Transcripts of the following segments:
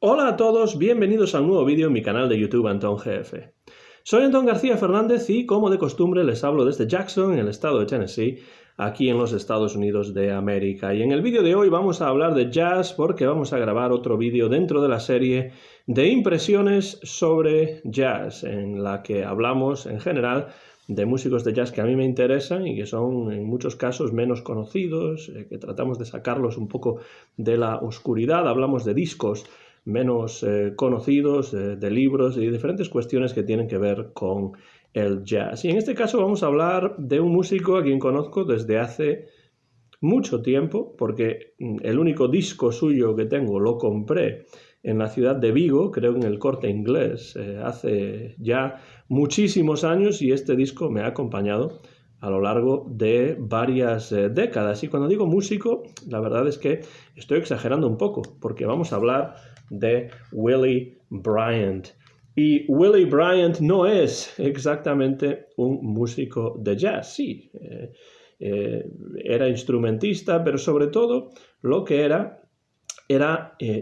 Hola a todos, bienvenidos a un nuevo vídeo en mi canal de YouTube Antón GF. Soy Antón García Fernández y, como de costumbre, les hablo desde Jackson, en el estado de Tennessee, aquí en los Estados Unidos de América. Y en el vídeo de hoy vamos a hablar de jazz porque vamos a grabar otro vídeo dentro de la serie de impresiones sobre jazz, en la que hablamos en general de músicos de jazz que a mí me interesan y que son en muchos casos menos conocidos, que tratamos de sacarlos un poco de la oscuridad. Hablamos de discos menos conocidos, de libros y diferentes cuestiones que tienen que ver con el jazz. Y en este caso vamos a hablar de un músico a quien conozco desde hace mucho tiempo, porque el único disco suyo que tengo lo compré en la ciudad de Vigo, creo en el Corte Inglés, hace ya muchísimos años, y este disco me ha acompañado a lo largo de varias décadas. Y cuando digo músico, la verdad es que estoy exagerando un poco, porque vamos a hablar de Willie Bryant. Y Willie Bryant no es exactamente un músico de jazz, sí. Era instrumentista, pero sobre todo lo que era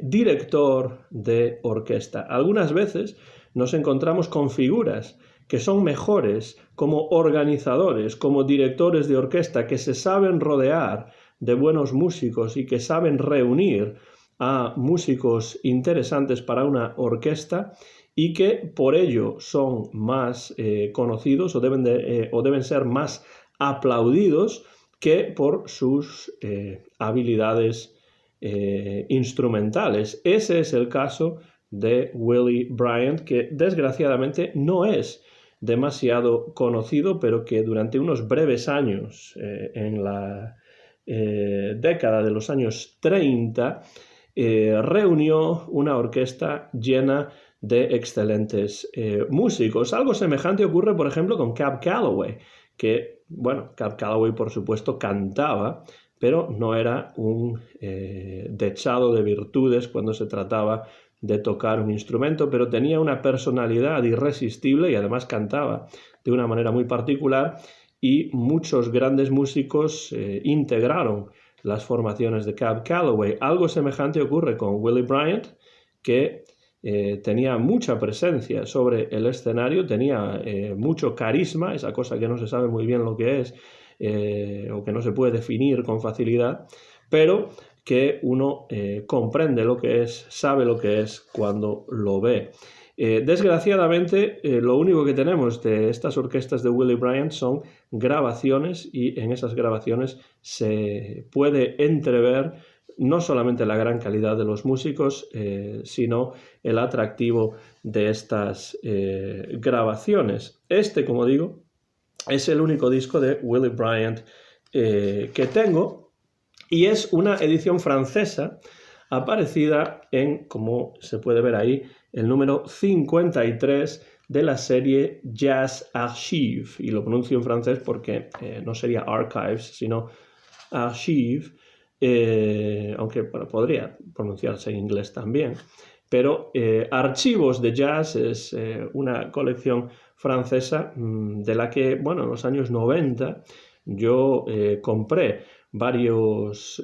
director de orquesta. Algunas veces nos encontramos con figuras que son mejores como organizadores, como directores de orquesta, que se saben rodear de buenos músicos y que saben reunir a músicos interesantes para una orquesta, y que por ello son más conocidos o deben ser más aplaudidos que por sus habilidades instrumentales. Ese es el caso de Willie Bryant, que desgraciadamente no es demasiado conocido, pero que durante unos breves años, en la década de los años 30, reunió una orquesta llena de excelentes músicos. Algo semejante ocurre, por ejemplo, con Cab Calloway, que, bueno, Cab Calloway, por supuesto, cantaba, pero no era un dechado de virtudes cuando se trataba de tocar un instrumento, pero tenía una personalidad irresistible y además cantaba de una manera muy particular, y muchos grandes músicos integraron las formaciones de Cab Calloway. Algo semejante ocurre con Willie Bryant, que tenía mucha presencia sobre el escenario, tenía mucho carisma, esa cosa que no se sabe muy bien lo que es, o que no se puede definir con facilidad, pero que uno comprende lo que es, sabe lo que es cuando lo ve. Desgraciadamente, lo único que tenemos de estas orquestas de Willie Bryant son grabaciones, y en esas grabaciones se puede entrever no solamente la gran calidad de los músicos, sino el atractivo de estas grabaciones. Este, como digo, es el único disco de Willie Bryant que tengo, y es una edición francesa aparecida en, como se puede ver ahí, el número 53 de la serie Jazz Archive, y lo pronuncio en francés porque no sería Archives, sino Archive, aunque bueno, podría pronunciarse en inglés también. Pero Archivos de Jazz es una colección francesa de la que, bueno, en los años 90 yo compré varias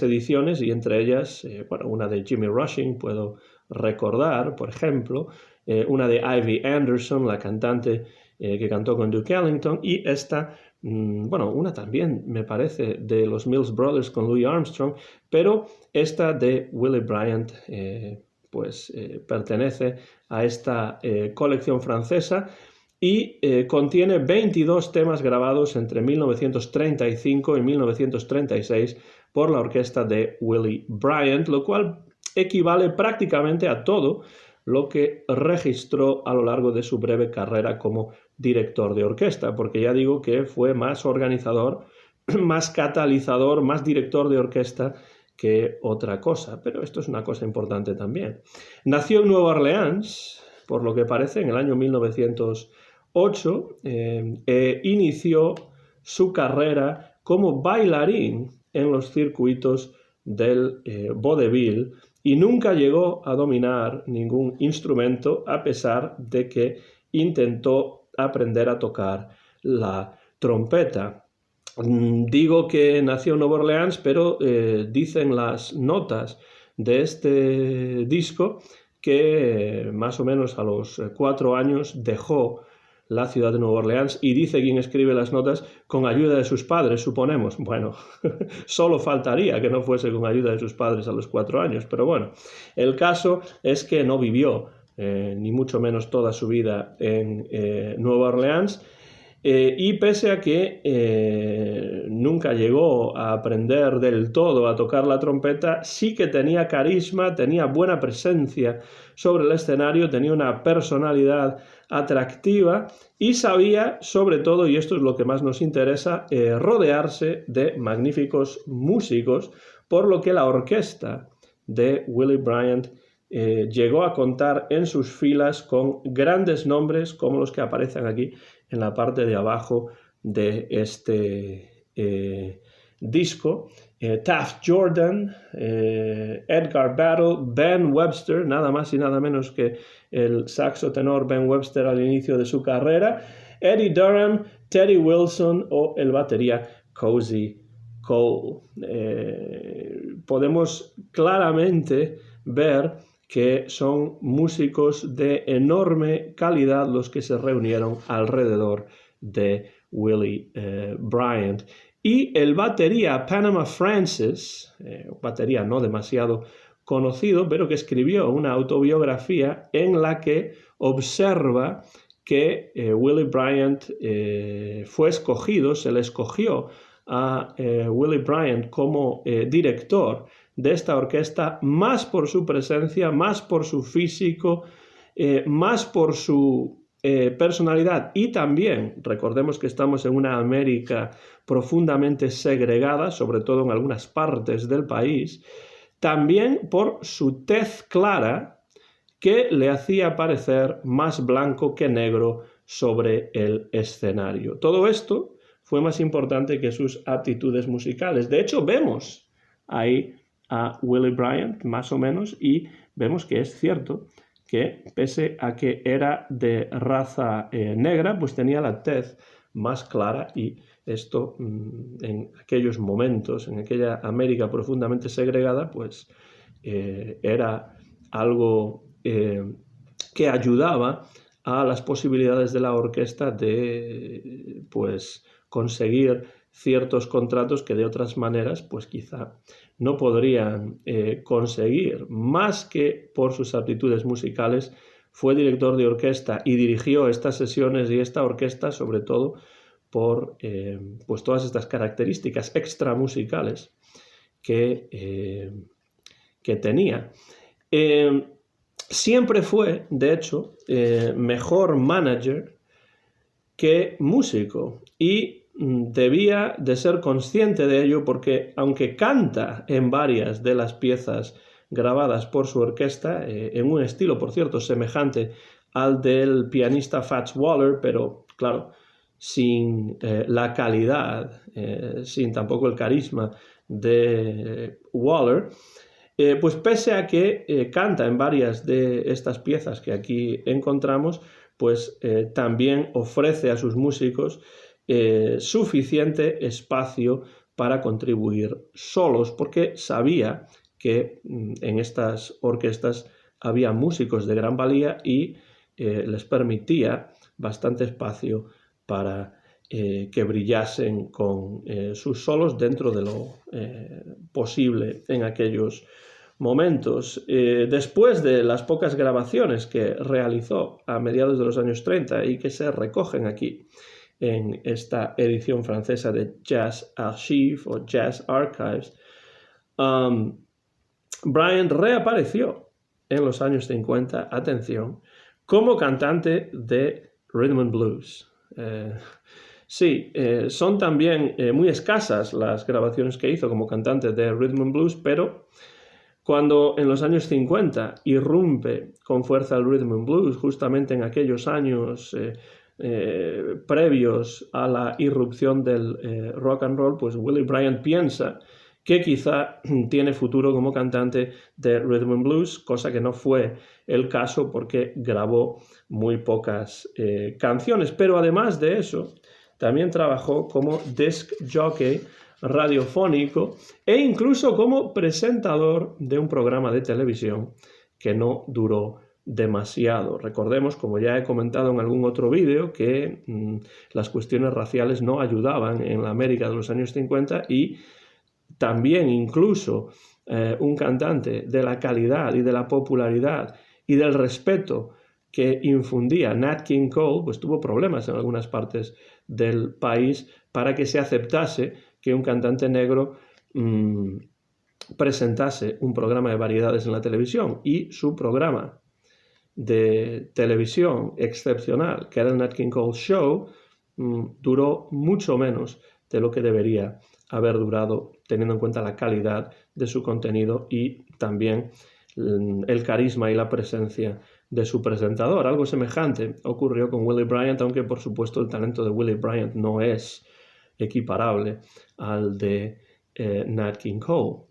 ediciones, y entre ellas, bueno, una de Jimmy Rushing puedo recordar, por ejemplo, una de Ivy Anderson, la cantante que cantó con Duke Ellington, y esta, bueno, una también me parece de los Mills Brothers con Louis Armstrong, pero esta de Willie Bryant pertenece a esta colección francesa, y contiene 22 temas grabados entre 1935 y 1936 por la orquesta de Willie Bryant, lo cual equivale prácticamente a todo lo que registró a lo largo de su breve carrera como director de orquesta, porque ya digo que fue más organizador, más catalizador, más director de orquesta que otra cosa, pero esto es una cosa importante también. Nació en Nueva Orleans, por lo que parece, en el año 1908, inició su carrera como bailarín en los circuitos del vodevil, y nunca llegó a dominar ningún instrumento, a pesar de que intentó aprender a tocar la trompeta. Digo que nació en Nueva Orleans, pero dicen las notas de este disco, que más o menos a los 4 años dejó la ciudad de Nueva Orleans, y dice quien escribe las notas, con ayuda de sus padres, suponemos. Bueno, solo faltaría que no fuese con ayuda de sus padres a los 4 años, pero bueno, el caso es que no vivió ni mucho menos toda su vida en Nueva Orleans, y pese a que nunca llegó a aprender del todo a tocar la trompeta, sí que tenía carisma, tenía buena presencia sobre el escenario, tenía una personalidad atractiva y sabía, sobre todo, y esto es lo que más nos interesa, rodearse de magníficos músicos, por lo que la orquesta de Willie Bryant llegó a contar en sus filas con grandes nombres como los que aparecen aquí en la parte de abajo de este disco. Taft Jordan, Edgar Battle, Ben Webster, nada más y nada menos que el saxo tenor Ben Webster al inicio de su carrera, Eddie Durham, Teddy Wilson o el batería Cozy Cole. Podemos claramente ver que son músicos de enorme calidad los que se reunieron alrededor de Willie Bryant. Y el batería Panama Francis, batería no demasiado conocido, pero que escribió una autobiografía en la que observa que Willie Bryant fue escogido, se le escogió a Willie Bryant como director de esta orquesta, más por su presencia, más por su físico, más por su personalidad, y también, recordemos que estamos en una América profundamente segregada, sobre todo en algunas partes del país, también por su tez clara, que le hacía parecer más blanco que negro sobre el escenario. Todo esto fue más importante que sus aptitudes musicales. De hecho, vemos ahí a Willie Bryant, más o menos, y vemos que es cierto que, pese a que era de raza negra, pues tenía la tez más clara, y esto en aquellos momentos, en aquella América profundamente segregada, pues era algo que ayudaba a las posibilidades de la orquesta de pues conseguir ciertos contratos que de otras maneras pues quizá no podrían conseguir. Más que por sus aptitudes musicales, fue director de orquesta y dirigió estas sesiones y esta orquesta sobre todo por pues todas estas características extramusicales que tenía. Siempre fue, de hecho, mejor manager que músico, y debía de ser consciente de ello, porque aunque canta en varias de las piezas grabadas por su orquesta, en un estilo, por cierto, semejante al del pianista Fats Waller, pero claro, sin la calidad, sin tampoco el carisma de Waller, pues pese a que canta en varias de estas piezas que aquí encontramos, pues también ofrece a sus músicos suficiente espacio para contribuir solos, porque sabía que en estas orquestas había músicos de gran valía y les permitía bastante espacio para que brillasen con sus solos dentro de lo posible en aquellos momentos. Después de las pocas grabaciones que realizó a mediados de los años 30 y que se recogen aquí en esta edición francesa de Jazz Archive o Jazz Archives, Bryant reapareció en los años 50, atención, como cantante de rhythm and blues. Sí, son también muy escasas las grabaciones que hizo como cantante de rhythm and blues, pero cuando en los años 50 irrumpe con fuerza el rhythm and blues, justamente en aquellos años previos a la irrupción del rock and roll, pues Willie Bryant piensa que quizá tiene futuro como cantante de rhythm and blues, cosa que no fue el caso porque grabó muy pocas canciones. Pero además de eso, también trabajó como disc jockey radiofónico e incluso como presentador de un programa de televisión que no duró demasiado. Recordemos, como ya he comentado en algún otro vídeo, que las cuestiones raciales no ayudaban en la América de los años 50 y también incluso un cantante de la calidad y de la popularidad y del respeto que infundía Nat King Cole, pues tuvo problemas en algunas partes del país para que se aceptase que un cantante negro presentase un programa de variedades en la televisión, y su programa de televisión excepcional, que era el Nat King Cole Show, duró mucho menos de lo que debería haber durado, teniendo en cuenta la calidad de su contenido y también el carisma y la presencia de su presentador. Algo semejante ocurrió con Willie Bryant, aunque por supuesto el talento de Willie Bryant no es equiparable al de Nat King Cole.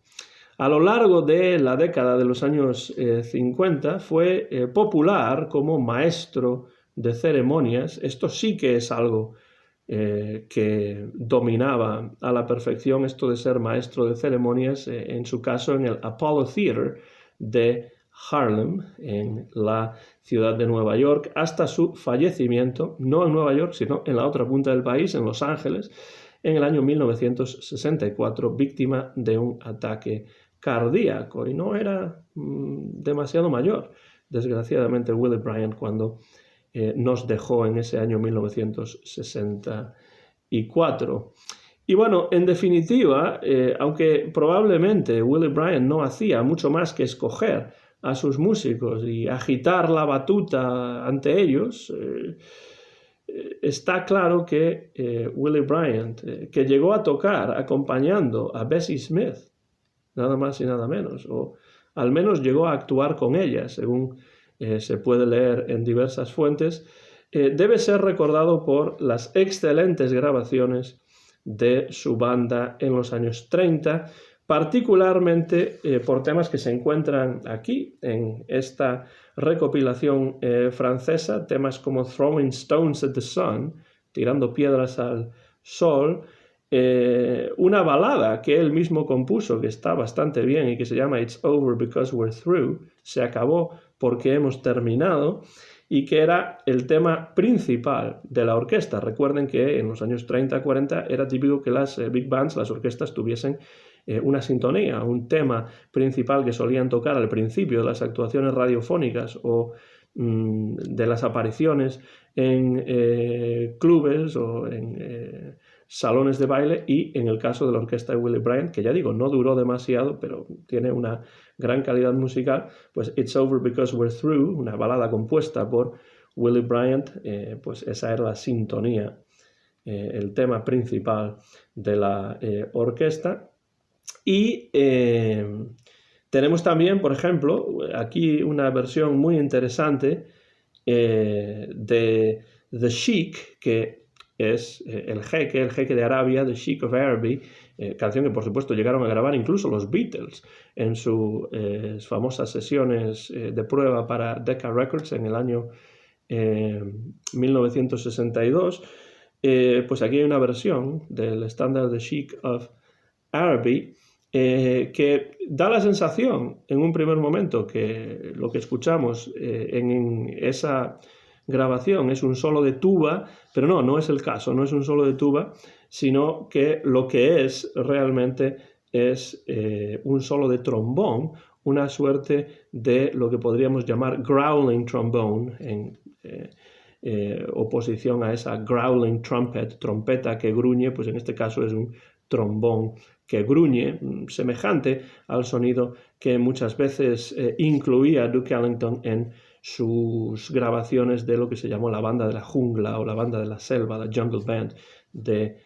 A lo largo de la década de los años 50 fue popular como maestro de ceremonias. Esto sí que es algo que dominaba a la perfección, esto de ser maestro de ceremonias, en su caso en el Apollo Theater de Harlem, en la ciudad de Nueva York, hasta su fallecimiento, no en Nueva York, sino en la otra punta del país, en Los Ángeles, en el año 1964, víctima de un ataque cardíaco, y no era demasiado mayor, desgraciadamente, Willie Bryant, cuando nos dejó en ese año 1964. Y bueno, en definitiva, aunque probablemente Willie Bryant no hacía mucho más que escoger a sus músicos y agitar la batuta ante ellos, está claro que Willie Bryant, que llegó a tocar acompañando a Bessie Smith, nada más y nada menos, o al menos llegó a actuar con ella, según se puede leer en diversas fuentes, debe ser recordado por las excelentes grabaciones de su banda en los años 30, particularmente por temas que se encuentran aquí en esta recopilación francesa, temas como Throwing Stones at the Sun, tirando piedras al sol, una balada que él mismo compuso, que está bastante bien y que se llama It's Over Because We're Through, se acabó porque hemos terminado, y que era el tema principal de la orquesta. Recuerden que en los años 30-40 era típico que las big bands, las orquestas, tuviesen una sintonía, un tema principal que solían tocar al principio de las actuaciones radiofónicas o de las apariciones en clubes o en salones de baile, y en el caso de la orquesta de Willie Bryant, que ya digo, no duró demasiado, pero tiene una gran calidad musical, pues It's Over Because We're Through, una balada compuesta por Willie Bryant, pues esa era la sintonía, el tema principal de la orquesta. Y tenemos también, por ejemplo, aquí una versión muy interesante de The Sheikh, que es el jeque de Arabia, The Sheikh of Araby, canción que por supuesto llegaron a grabar incluso los Beatles en sus famosas sesiones de prueba para Decca Records en el año 1962. Pues aquí hay una versión del estándar The Sheikh of Araby que da la sensación en un primer momento que lo que escuchamos en esa grabación es un solo de tuba, pero no es el caso, no es un solo de tuba, sino que lo que es realmente es un solo de trombón, una suerte de lo que podríamos llamar growling trombone, en oposición a esa growling trumpet, trompeta que gruñe, pues en este caso es un trombón que gruñe, semejante al sonido que muchas veces incluía Duke Ellington en sus grabaciones de lo que se llamó la banda de la jungla o la banda de la selva, la Jungle Band de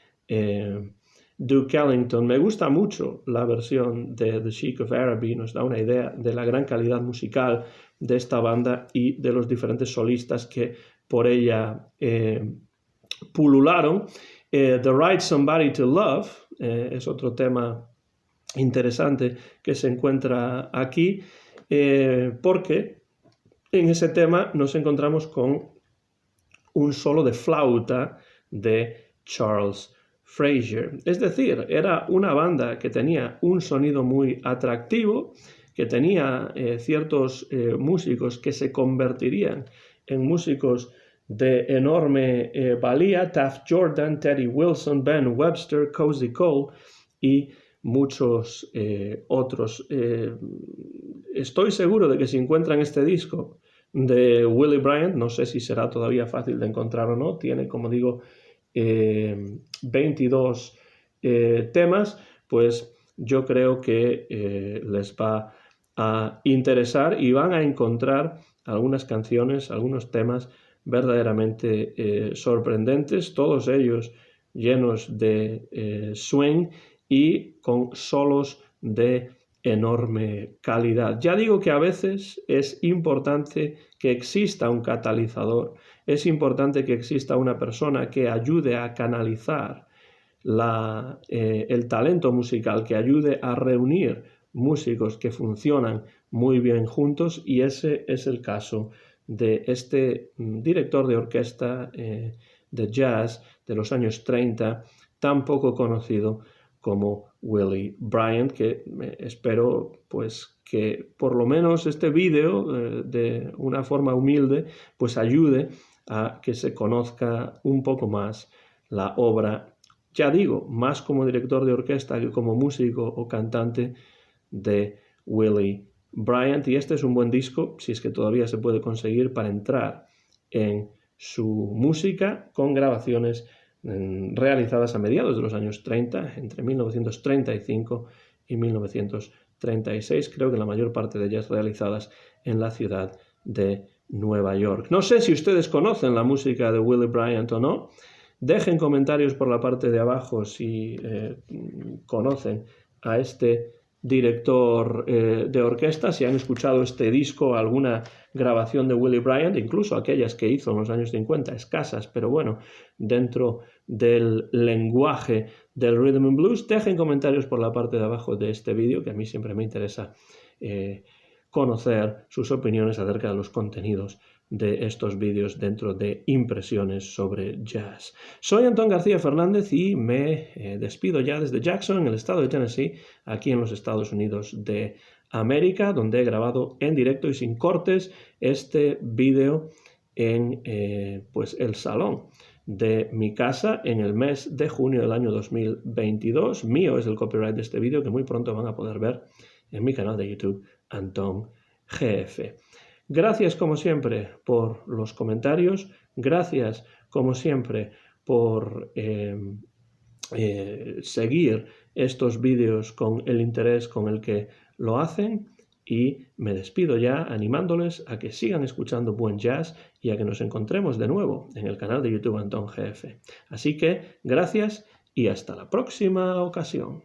Duke Ellington. Me gusta mucho la versión de The Sheikh of Araby, nos da una idea de la gran calidad musical de esta banda y de los diferentes solistas que por ella pulularon. The Right Somebody to Love es otro tema interesante que se encuentra aquí, porque en ese tema nos encontramos con un solo de flauta de Charles Frazier. Es decir, era una banda que tenía un sonido muy atractivo, que tenía ciertos músicos que se convertirían en músicos de enorme valía: Taft Jordan, Teddy Wilson, Ben Webster, Cozy Cole y muchos otros. Estoy seguro de que si encuentran este disco de Willie Bryant, no sé si será todavía fácil de encontrar o no, tiene, como digo, 22 temas, pues yo creo que les va a interesar y van a encontrar algunas canciones, algunos temas verdaderamente sorprendentes, todos ellos llenos de swing y con solos de enorme calidad. Ya digo que a veces es importante que exista un catalizador, es importante que exista una persona que ayude a canalizar el talento musical, que ayude a reunir músicos que funcionan muy bien juntos, y ese es el caso de este director de orquesta de jazz de los años 30, tan poco conocido como Willie Bryant, que espero pues que por lo menos este vídeo de una forma humilde pues ayude a que se conozca un poco más la obra, ya digo, más como director de orquesta que como músico o cantante, de Willie Bryant. Y este es un buen disco, si es que todavía se puede conseguir, para entrar en su música, con grabaciones realizadas a mediados de los años 30, entre 1935 y 1936, creo que la mayor parte de ellas realizadas en la ciudad de Nueva York. No sé si ustedes conocen la música de Willie Bryant o no. Dejen comentarios por la parte de abajo si conocen a este director de orquesta, si han escuchado este disco, alguna grabación de Willie Bryant, incluso aquellas que hizo en los años 50, escasas, pero bueno, dentro del lenguaje del rhythm and blues. Dejen comentarios por la parte de abajo de este vídeo, que a mí siempre me interesa conocer sus opiniones acerca de los contenidos de estos vídeos dentro de Impresiones sobre Jazz. Soy Antón García Fernández y me despido ya desde Jackson, en el estado de Tennessee, aquí en los Estados Unidos de América, donde he grabado en directo y sin cortes este vídeo en pues el salón de mi casa en el mes de junio del año 2022. Mío es el copyright de este vídeo, que muy pronto van a poder ver en mi canal de YouTube, Antón GF. Gracias como siempre por los comentarios, gracias como siempre por seguir estos vídeos con el interés con el que lo hacen, y me despido ya animándoles a que sigan escuchando buen jazz y a que nos encontremos de nuevo en el canal de YouTube Antón GF. Así que gracias y hasta la próxima ocasión.